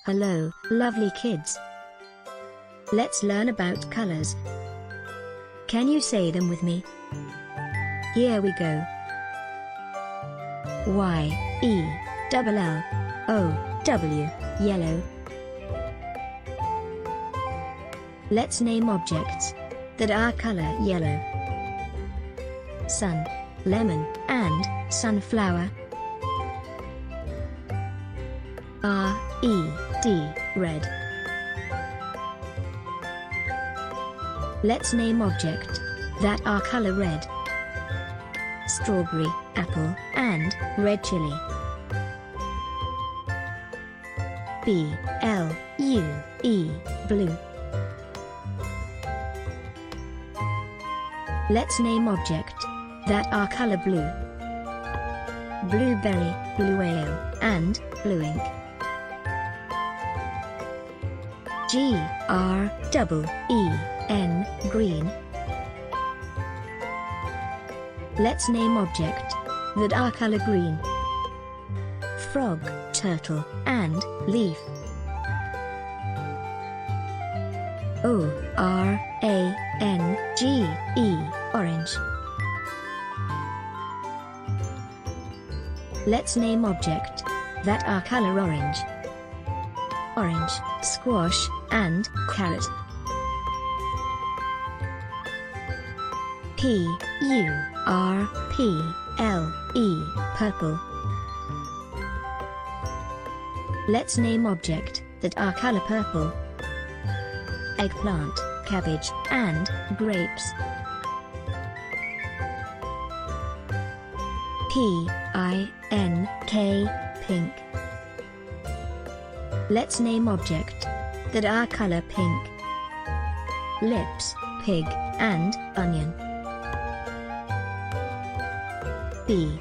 Hello, lovely kids. Let's learn about colors. Can you say them with me? Here we go. Y-E-L-L-O-W, yellow. Let's name objects that are color yellow. Sun, lemon, and sunflower. R-E-D, red. Let's name objects that are color red. Strawberry, apple, and red chili. B-L-U-E, blue. Let's name objects that are color blue. Blueberry, blue ale, and blue ink. G-R-E-E-N, green. Let's name objects that are color green. Frog, turtle, and leaf. O-R-A-N-G-E, orange. Let's name objects that are color orange. Orange, squash, and carrot. P-U-R-P-L-E, purple. Let's name objects that are color purple. Eggplant, cabbage, and grapes. P-I-N-K, pink. Let's name objects that are color pink. Lips, pig, and onion. B-L-A-C-K,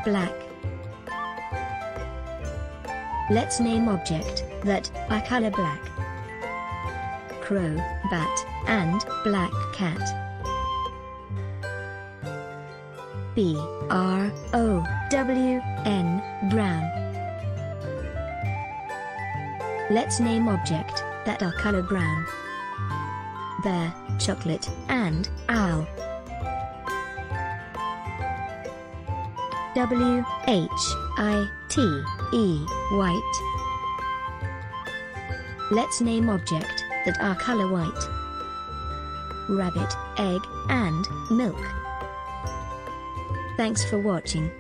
black. Let's name objects that are color black. Crow, bat, and black cat. B-R-O-W-N, brown. Let's name objects that are color brown. Bear, chocolate, and owl. W-H-I-T-E, white. Let's name objects that are color white. Rabbit, egg, and milk. Thanks for watching.